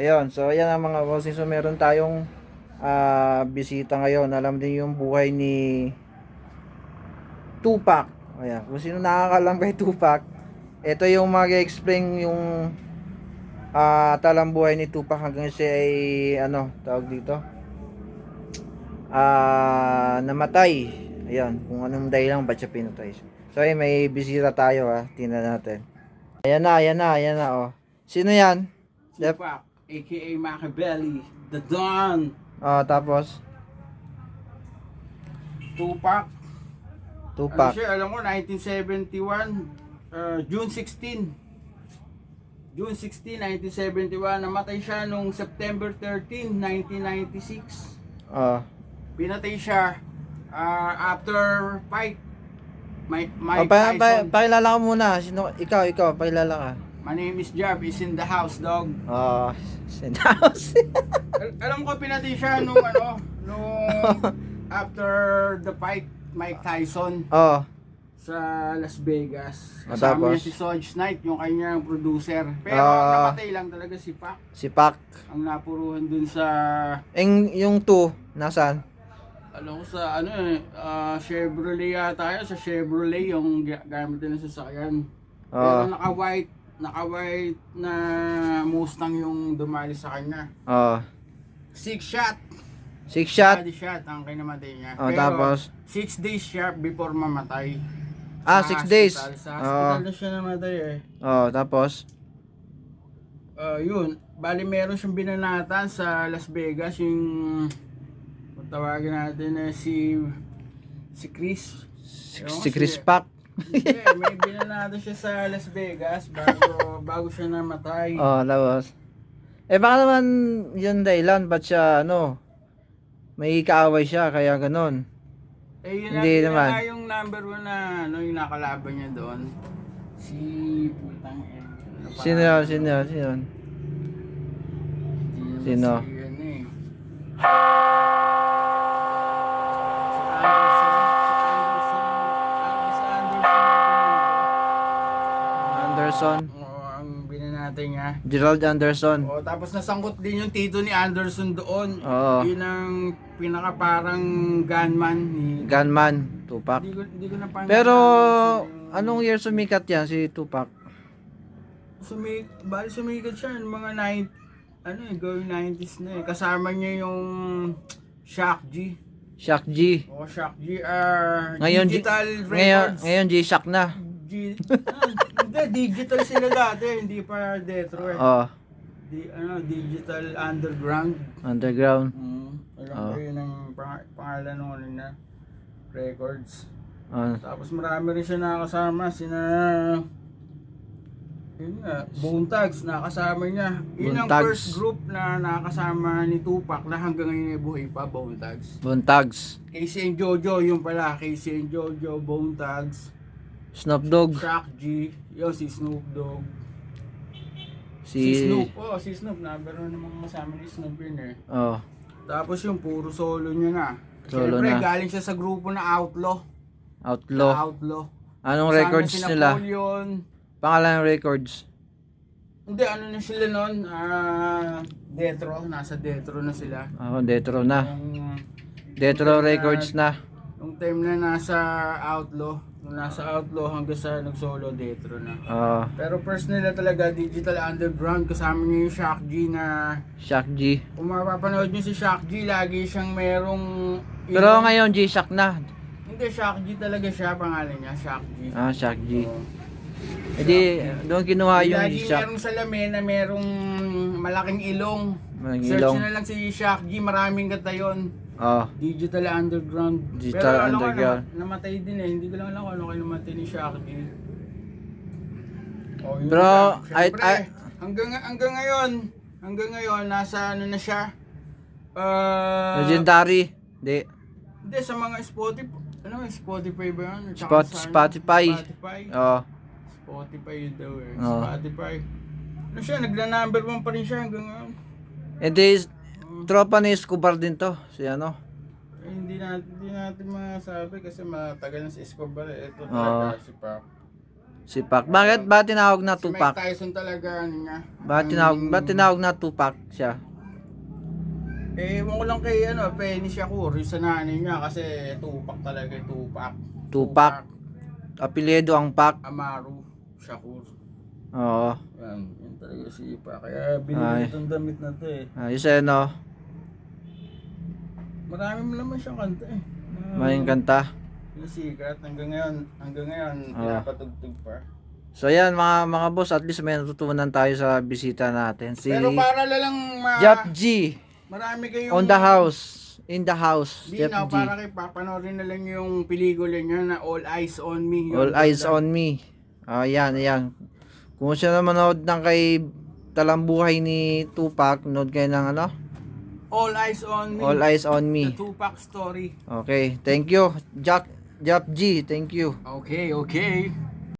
Ayun, so ayan ang mga bossing. So meron tayong bisita ngayon. Alam din yung buhay ni Tupac. Ayan, kung sino nakakalam kay Tupac, ito yung mag-explain yung talambuhay ni Tupac hanggang siya ay ano, tawag dito, namatay. Ayan, kung anong dahilan ba't siya pinatay. So ay may bisita tayo tingnan natin. Ayan na oh. Sino yan? Tupac, aka Machiavelli, The Don. Tapos Tupac, Tupac. ano siya, alam mo, 1971, June 16. June 16, 1971, namatay siya nung September 13, 1996. Pinatay siya after fight. Mike Tyson. Pakilala ka muna. Sino ikaw, pakilala ka. My name is Jab, is in the house, dog. Sinaos. Alam ko pinatay siya nung after the fight, Mike Tyson sa Las Vegas. Kasama niya si Suge Knight, yung kanyang producer. Pero namatay lang talaga si Pac. Si Pac. Ang napuruhan dun sa Yung 2, nasaan? alam ko sa Chevrolet yata yun. Sa Chevrolet yung gamit nila sa sasakyan. Pero naka-white na Mustang yung dumali sa kanya. 6 shot. 6 shot? Body shot ang kinamatay niya. Pero tapos 6 days sharp before mamatay. 6 days. Sa hospital na siya namatay Tapos yun, bali meron siyang binanatan sa Las Vegas, yung tawagin natin na si Chris. si Chris Pac. May binanatan siya sa Las Vegas bago siya namatay. Tapos baka naman yun dahilan ba't siya may kaaway siya kaya ganon. Yun Hindi naman. Na yung number 1 na yung nakalaban niya doon. Si putang Sino? Anderson. Ang binanatay niya. Gerald Anderson. Tapos nasangkot din yung tito ni Anderson doon. Oo. Yun ang pinaka parang gunman ni Tupac. Hindi ko na pangalan. Pero anong year sumikat yan si Tupac? Sumikat siya ng mga going 90s na Kasama niya yung Shock G. Shock G. Shock G. Ngayon Digital Records. Ngayon G-Shock na. Hindi, digital sila dati, hindi pa Detro Digital Underground. Alam ko yun ang pangalan nung na records. Tapos marami rin siya nakasama, Bone Thugs, nakasama niya. Yun ang first group na nakasama ni Tupac na hanggang ngayon ay buhay pa, Bone Thugs. Casey and Jojo, yung pala, Casey and Jojo, Bone Thugs. Snoop Dogg. Shock G, si Snoop Dogg. Si Snoop, number 1 namang masama ni Snoop yun Tapos yung puro solo niya na. Siyempre, galing siya sa grupo na Outlaw. Anong records nila? Napoleon. Pangalan ng records? Hindi, na sila nun? Detro, nasa Detro na sila. Detro na. Detro Records na. Nung time na nasa Outlaw hanggang sa nag-solo Detro na. Pero first nila talaga Digital Underground, kasama niya yung Shock G na Shock G. Kung mapapanood niyo si Shock G, lagi siyang merong Pero ngayon G-Shock na. Hindi, Shock G talaga siya, pangalan niya, Shock G. Shock G. Doon kinuha yung lagi Shock. merong salamin na merong malaking ilong. Search ilong. na lang si Shock G, maraming kanta yun. Digital Underground. Digital Underground. Namatay din hindi ko lang alam kung ano kayo namatay ni Shock G. Bro, hanggang ngayon, nasa na siya? Legendary. Hindi, sa mga Spotify ba yan? Spotify. Spotify yun daw Spotify. Siya, nagla-number 1 pa rin siya hanggang ngayon. Tropa ni Escobar din to. Hindi natin masabi kasi matagal na si Escobar. Ito talaga si Pac. Si Pac. Bakit ba tinawag na Si Mike Tupac? Tyson talaga, ano niya. Ba't tinawag na Tupac siya? Ewan ko lang kay Penny Shakur, yung sa nanay niya kasi Tupac talaga, Tupac. Apelyido ang Pac. Amaru Shakur. Oo. Yan talaga si Pac. Kaya binili itong damit na to eh. Ayos eh, no? Marami mo naman siyang kanta eh. Maraming kanta. Sikat hanggang ngayon pinapatugtog pa. So yan mga boss, at least may natutunan tayo sa bisita natin. Si Pero para lang Jap G marami kayong on the house. In the house. Jap Binaw, G. para kay papanoorin na lang yung pelikula niya na All Eyes on Me. All eyes on me. Yan. Kung siya na manood ng kay Talambuhay ni Tupac, nood kayo ng ano? All Eyes on Me. All eyes on me. The Tupac story. Okay, thank you. Jap G, thank you. Okay.